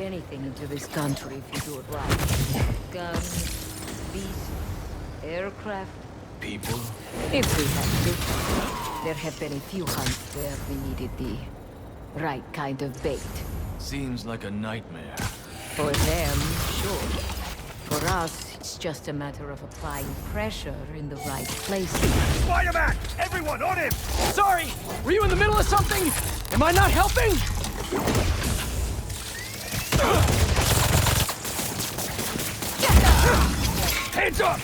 anything into this country if you do it right. Guns, beasts, aircraft. People? If we had to. There have been a few hunts where we needed the right kind of bait. Seems like a nightmare. For them, sure. For us, it's just a matter of applying pressure in the right places. Spider-Man! Everyone, on him! Sorry! Were you in the middle of something? Am I not helping? Hands up!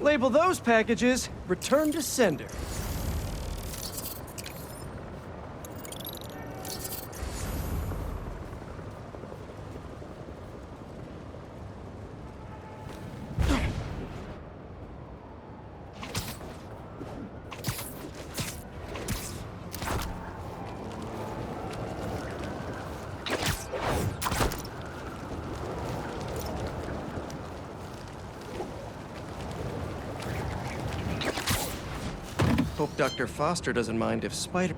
Label those packages, return to sender. Hope Dr. Foster doesn't mind if Spider...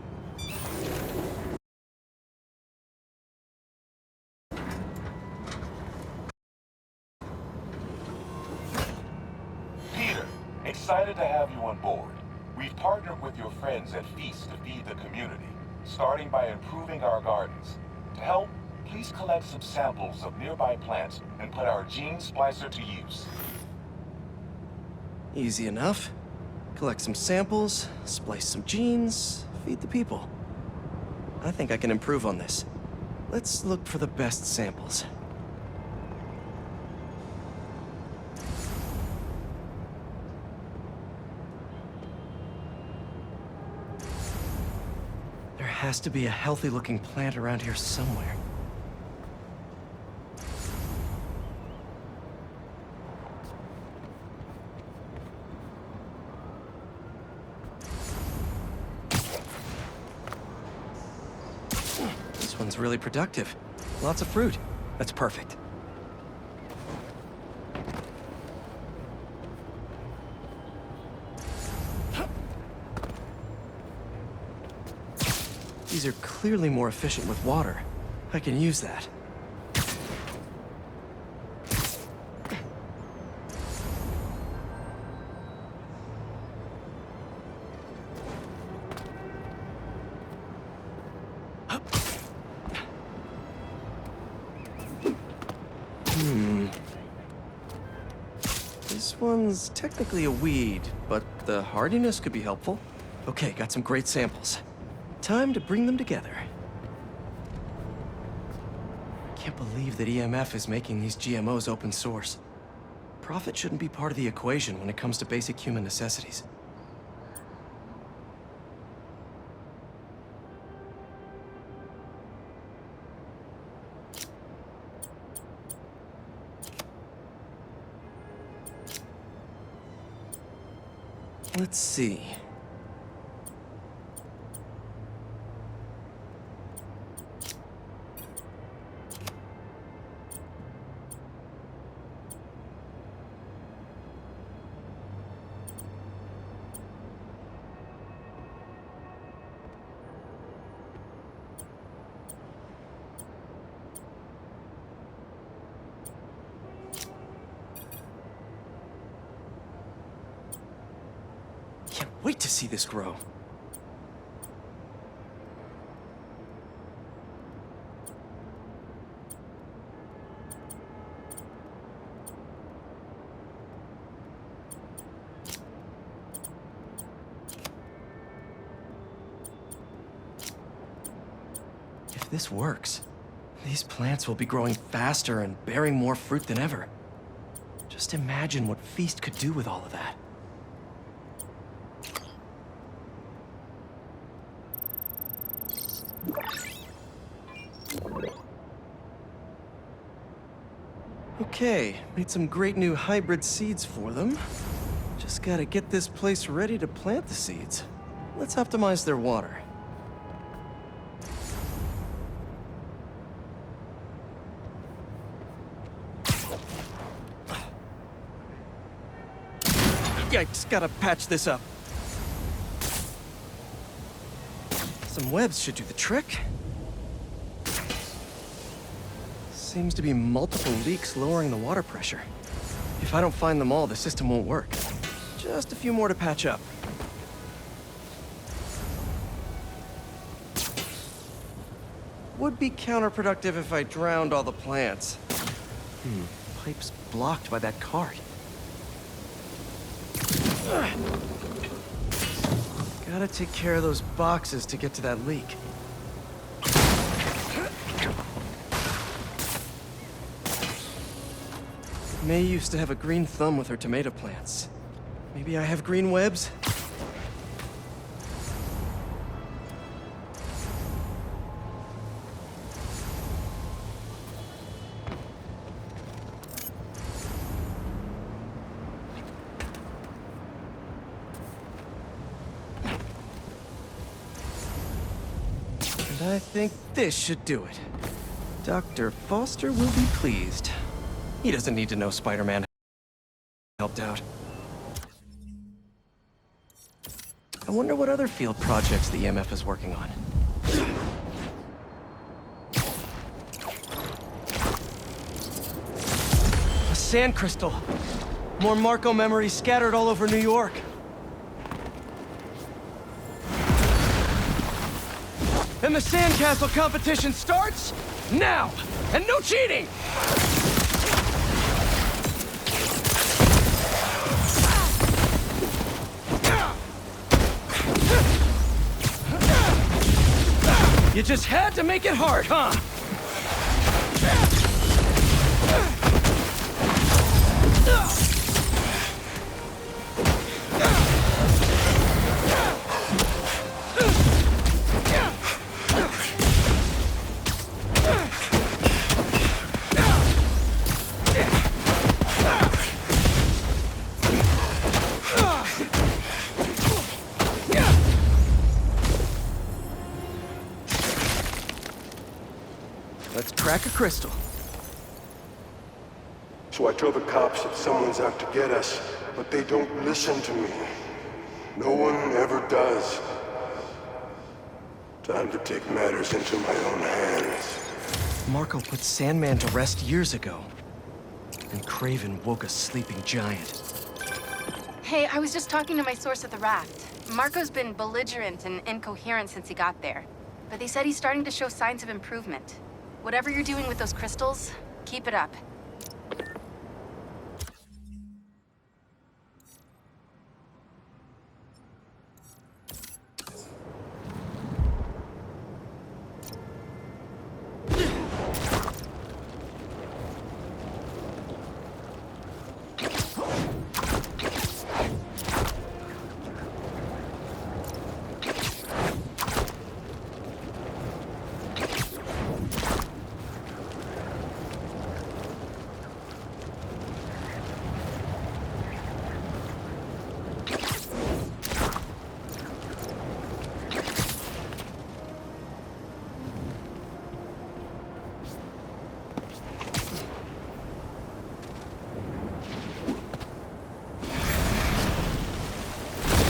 Peter, excited to have you on board. We've partnered with your friends at Feast to feed the community, starting by improving our gardens. To help, please collect some samples of nearby plants and put our gene splicer to use. Easy enough. Collect some samples, splice some genes, feed the people. I think I can improve on this. Let's look for the best samples. There has to be a healthy-looking plant around here somewhere. This one's really productive. Lots of fruit. That's perfect. These are clearly more efficient with water. I can use that. This one's technically a weed, but the hardiness could be helpful. Okay, got some great samples. Time to bring them together. Can't believe that EMF is making these GMOs open source. Profit shouldn't be part of the equation when it comes to basic human necessities. Let's see. Can't wait to see this grow. If this works, these plants will be growing faster and bearing more fruit than ever. Just imagine what Feast could do with all of that. Okay, made some great new hybrid seeds for them. Just gotta get this place ready to plant the seeds. Let's optimize their water. Yikes, gotta patch this up. Some webs should do the trick. Seems to be multiple leaks lowering the water pressure. If I don't find them all, the system won't work. Just a few more to patch up. Would be counterproductive if I drowned all the plants. Pipe's blocked by that cart. Gotta take care of those boxes to get to that leak. May used to have a green thumb with her tomato plants. Maybe I have green webs? And I think this should do it. Dr. Foster will be pleased. He doesn't need to know Spider-Man helped out. I wonder what other field projects the EMF is working on. A sand crystal. More Marco memories scattered all over New York. And the sandcastle competition starts now! And no cheating! You just had to make it hard, huh? Let's crack a crystal. So I tell the cops that someone's out to get us, but they don't listen to me. No one ever does. Time to take matters into my own hands. Marco put Sandman to rest years ago. And Craven woke a sleeping giant. Hey, I was just talking to my source at the raft. Marco's been belligerent and incoherent since he got there. But they said he's starting to show signs of improvement. Whatever you're doing with those crystals, keep it up.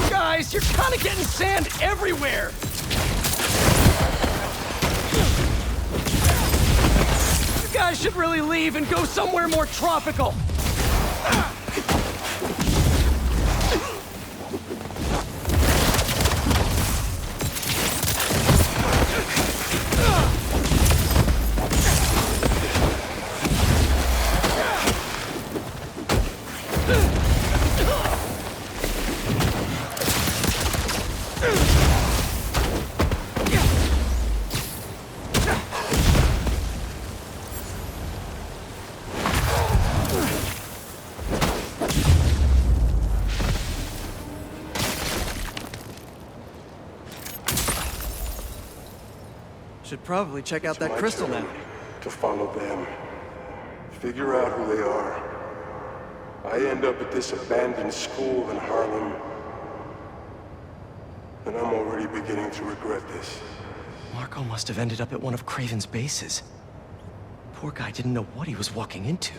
Guys, you're kind of getting sand everywhere! You guys should really leave and go somewhere more tropical! Should probably check out that My crystal turn now. to follow them. figure out who they are, I end up at this abandoned school in Harlem, and I'm already beginning to regret this. Marco must have ended up at one of Kraven's bases. Poor guy didn't know what he was walking into.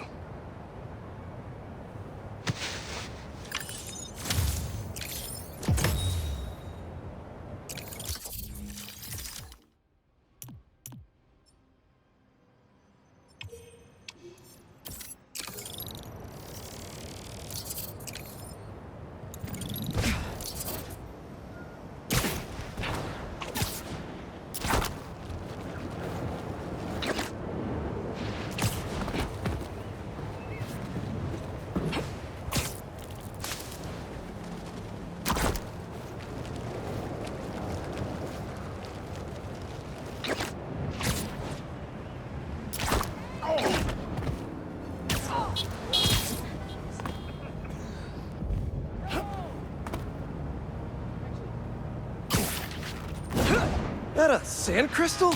That a sand crystal?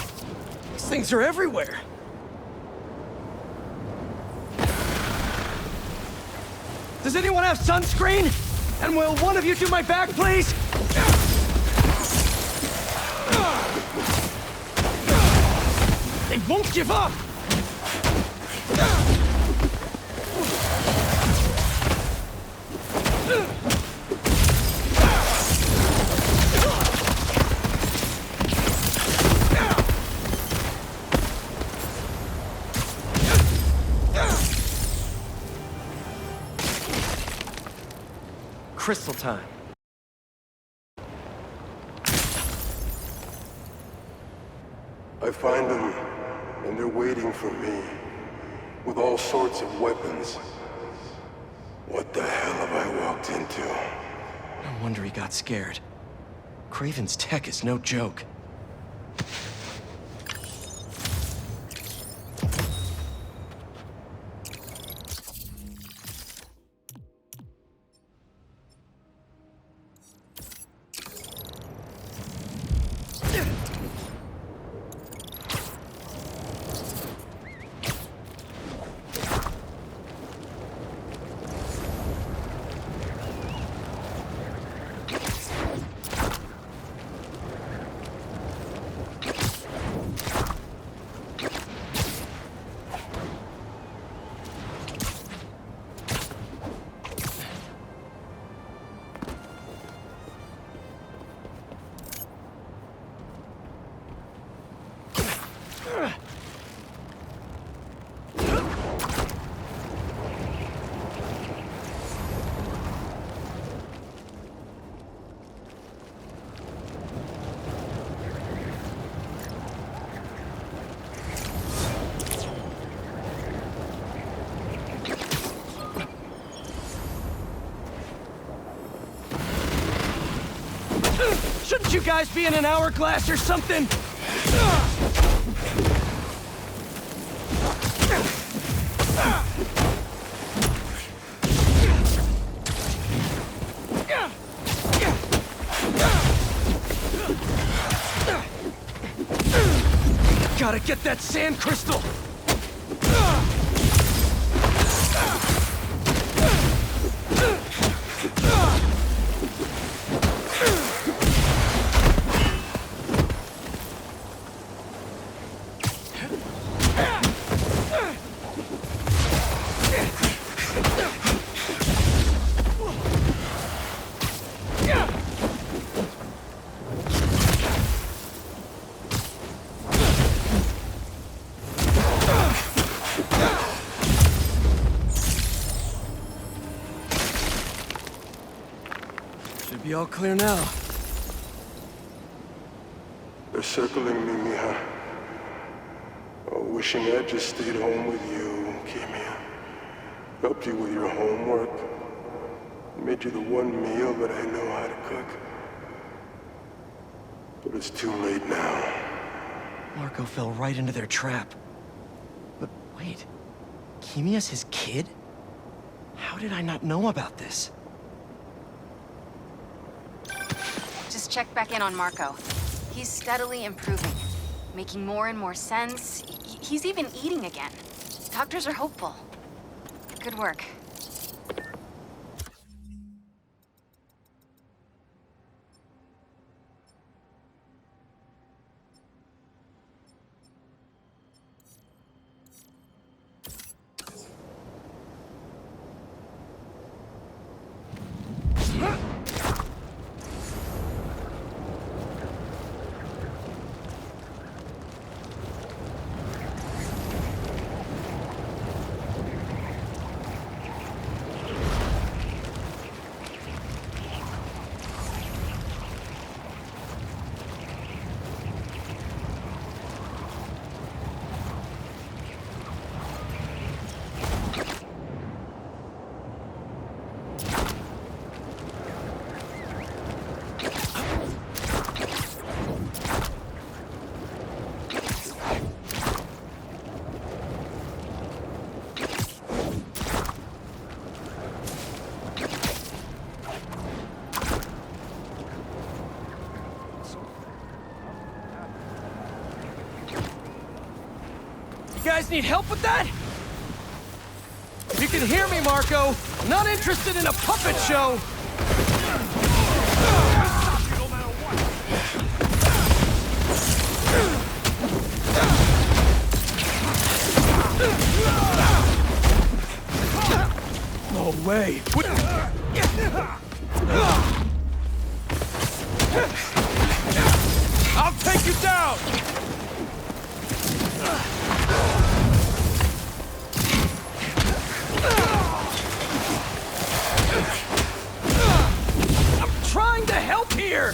These things are everywhere. Does anyone have sunscreen? And will one of you do my back, please? They won't give up! Crystal time. I find them, and they're waiting for me, with all sorts of weapons. What the hell have I walked into? No wonder he got scared. Kraven's tech is no joke. Shouldn't you guys be in an hourglass or something? Gotta get that sand crystal! Should be all clear now. They're circling me, Mija. Oh, wishing I'd just stayed home with you, Kimia. Helped you with your homework. Made you the one meal that I know how to cook. But it's too late now. Marco fell right into their trap. But wait, Kimia's his kid? How did I not know about this? Just check back in on Marco. He's steadily improving, making more and more sense. He's even eating again. Doctors are hopeful. Good work. You guys need help with that? If you can hear me, Marco, I'm not interested in a puppet show. No way. I'll take you down! I'm trying to help here!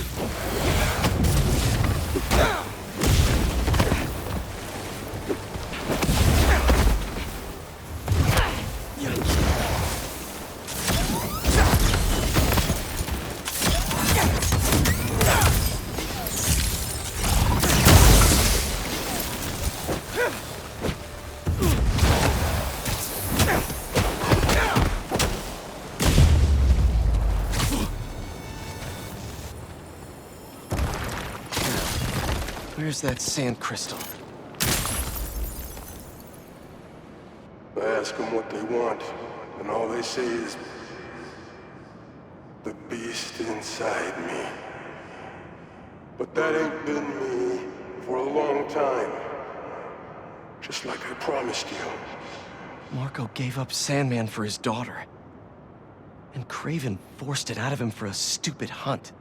Where's that sand crystal? I ask them what they want, and all they say is, the beast inside me. But that ain't been me for a long time. Just like I promised you. Marco gave up Sandman for his daughter. And Kraven forced it out of him for a stupid hunt.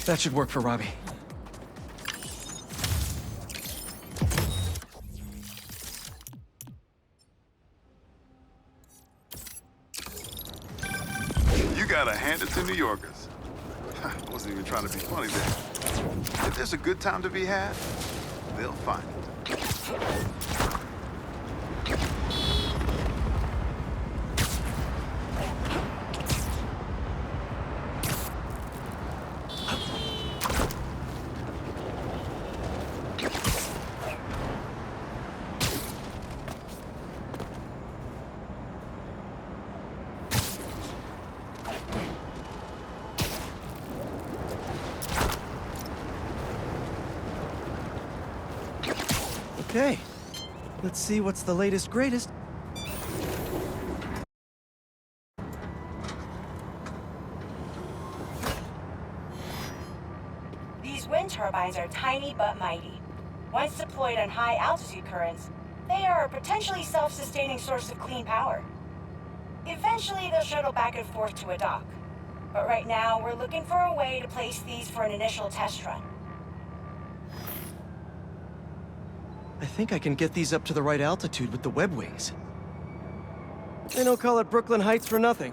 That should work for Robbie. You gotta hand it to New Yorkers. I wasn't even trying to be funny there. If there's a good time to be had, they'll find it. Okay, Let's see what's the latest greatest. These wind turbines are tiny but mighty. Once deployed on high altitude currents, they are a potentially self-sustaining source of clean power. Eventually, they'll shuttle back and forth to a dock. But right now, we're looking for a way to place these for an initial test run. I think I can get these up to the right altitude with the web wings. They don't call it Brooklyn Heights for nothing.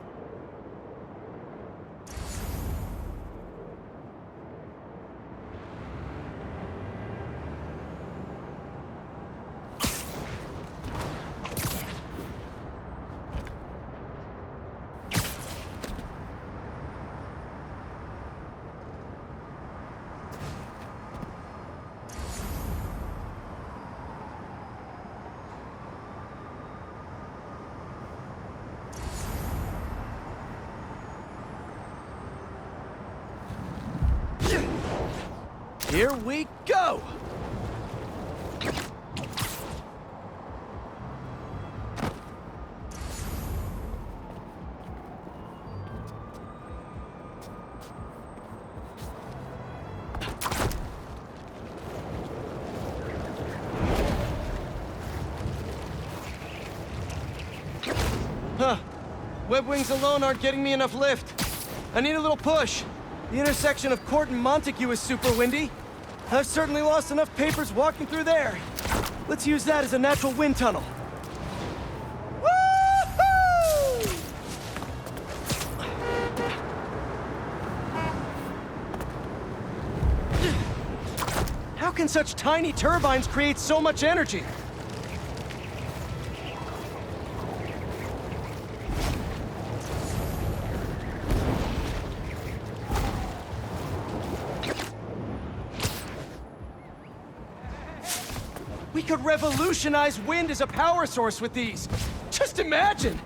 Here we go! Huh. Web wings alone aren't getting me enough lift. I need a little push. The intersection of Court and Montague is super windy. I've certainly lost enough papers walking through there. Let's use that as a natural wind tunnel. Woo-hoo! How can such tiny turbines create so much energy? We could revolutionize wind as a power source with these. Just imagine!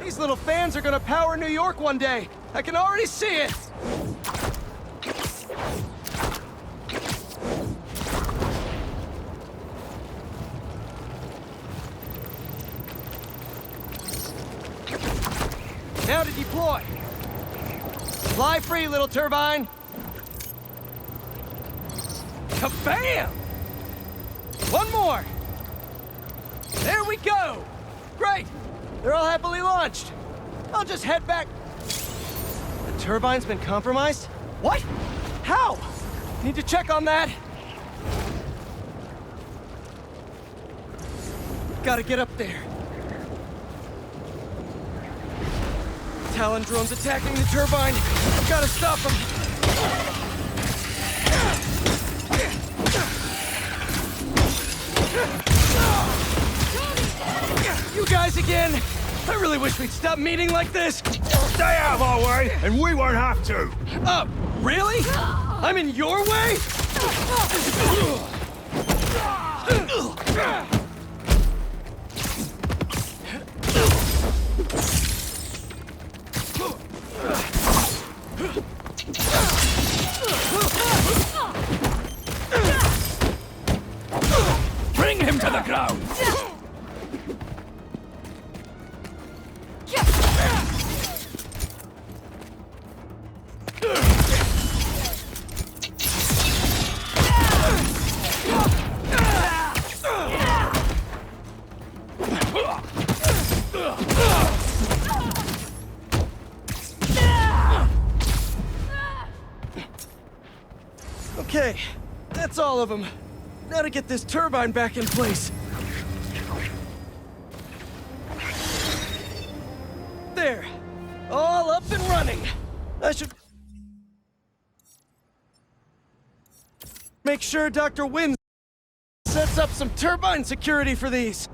These little fans are gonna power New York one day. I can already see it! Now to deploy. Fly free, little turbine. Kabam! One more. There we go. Great. They're all happily launched. I'll just head back. The turbine's been compromised? What? How? Need to check on that. Gotta get up there. Talon drones attacking the turbine. Gotta stop them. You guys again? I really wish we'd stop meeting like this. Stay out of our way, and we won't have to. Really? I'm in your way? Bring him to the ground. Okay, that's all of them. Now to get this turbine back in place. There. All up and running. I should make sure Dr. Wynn sets up some turbine security for these.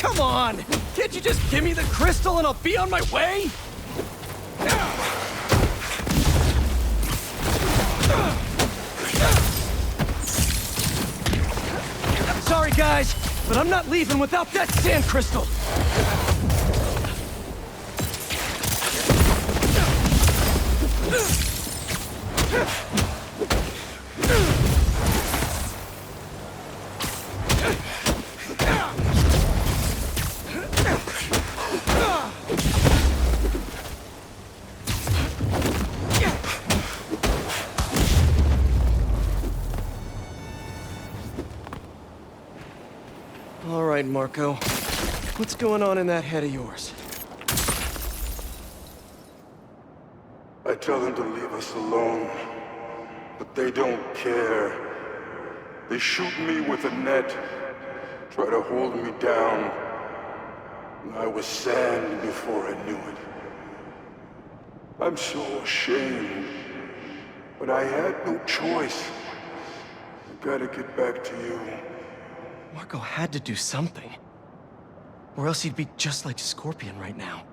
Come on! Can't you just give me the crystal and I'll be on my way? Sorry, guys, but I'm not leaving without that sand crystal. All right, Marco. What's going on in that head of yours? I tell them to leave us alone, but they don't care. They shoot me with a net, try to hold me down. And I was sand before I knew it. I'm so ashamed, but I had no choice. I gotta get back to you. Marco had to do something. Or else he'd be just like Scorpion right now.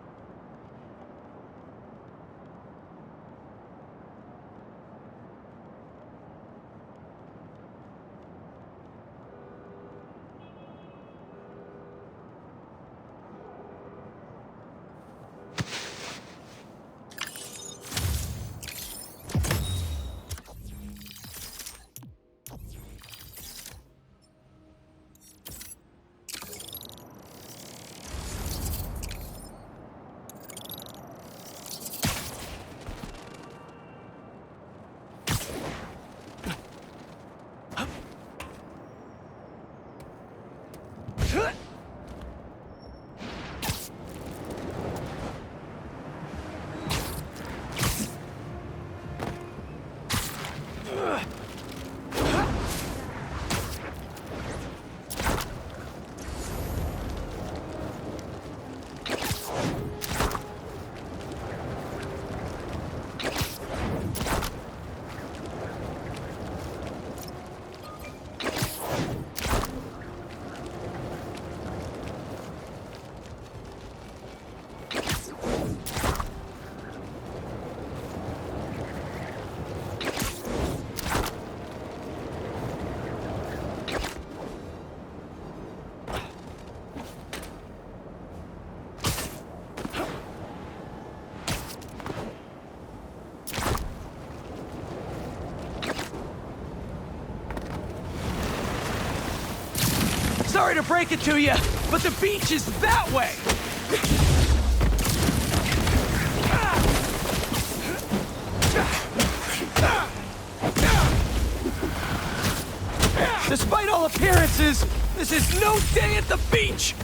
Sorry to break it to you, but the beach is that way! Despite all appearances, this is no day at the beach!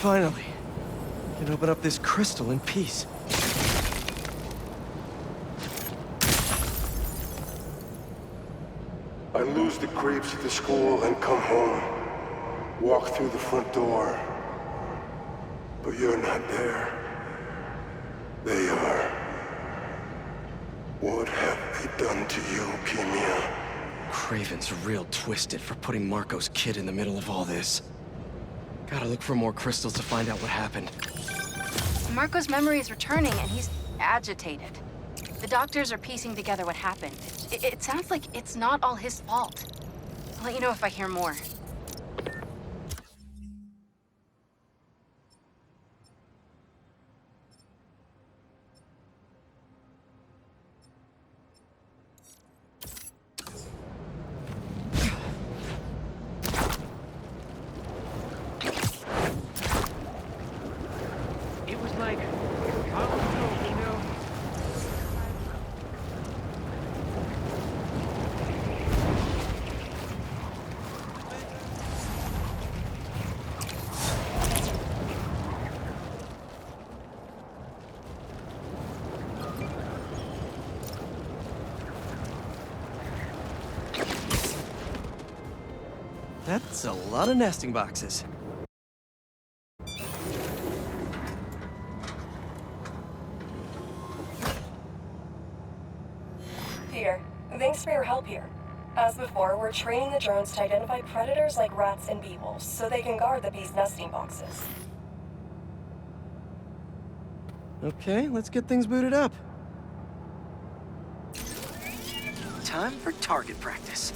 Finally, I can open up this crystal in peace. I lose the grapes at the school and come home. Walk through the front door. But you're not there. They are. What have they done to you, Keemia? Craven's real twisted for putting Marco's kid in the middle of all this. Gotta look for more crystals to find out what happened. Marco's memory is returning, and he's agitated. The doctors are piecing together what happened. It sounds like it's not all his fault. I'll let you know if I hear more. It was like, you know? That's a lot of nesting boxes. Peter, thanks for your help here. As before, we're training the drones to identify predators like rats and bee wolves, so they can guard the bees' nesting boxes. Okay, let's get things booted up. Time for target practice.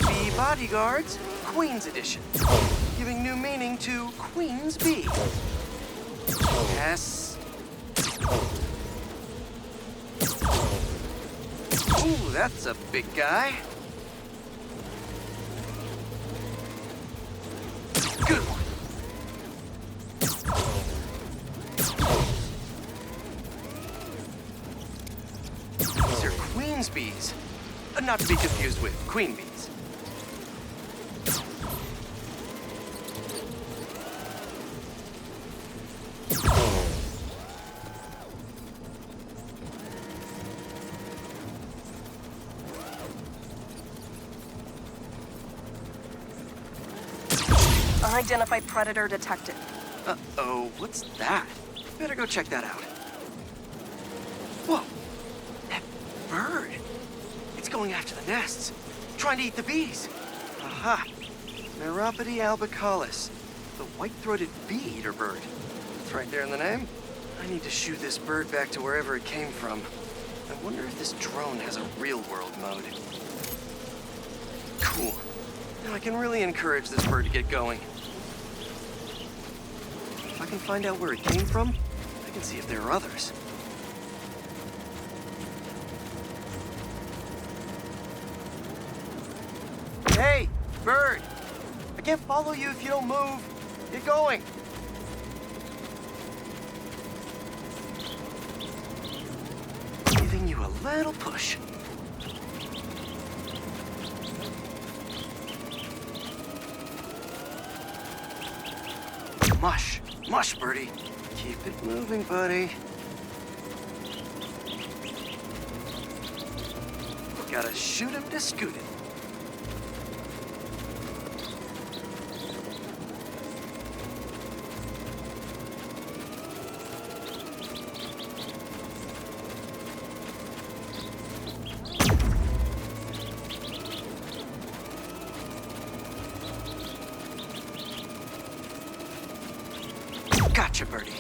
Bee Bodyguards, Queen's Edition. Giving new meaning to Queen's Bee. Yes. Ooh, that's a big guy. Good one. These are Queen's bees. Not to be confused with queen bees. Unidentified predator detected. Uh-oh, what's that? Better go check that out. Whoa! That bird! It's going after the nests, trying to eat the bees. Aha! Neuropody albicollis, the white-throated bee-eater bird. It's right there in the name. I need to shoo this bird back to wherever it came from. I wonder if this drone has a real-world mode. Cool. Now I can really encourage this bird to get going. If I can find out where it came from, I can see if there are others. Hey, bird! I can't follow you if you don't move. Get going! Giving you a little push. Mush. Mush, birdie. Keep it moving, buddy. Gotta shoot him to scoot it. Gotcha, birdie.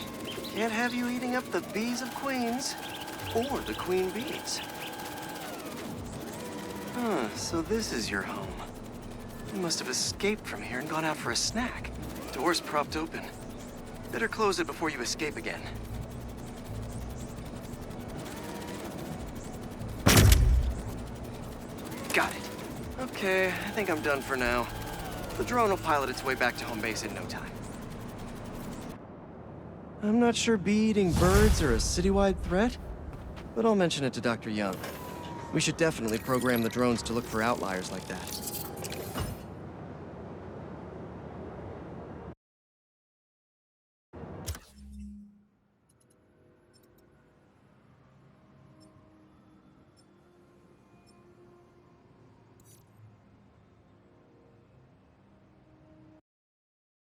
Can't have you eating up the bees of queens, or the queen bees. Huh, so this is your home. You must have escaped from here and gone out for a snack. Door's propped open. Better close it before you escape again. Got it. Okay, I think I'm done for now. The drone will pilot its way back to home base in no time. I'm not sure bee-eating birds are a citywide threat, but I'll mention it to Dr. Young. We should definitely program the drones to look for outliers like that.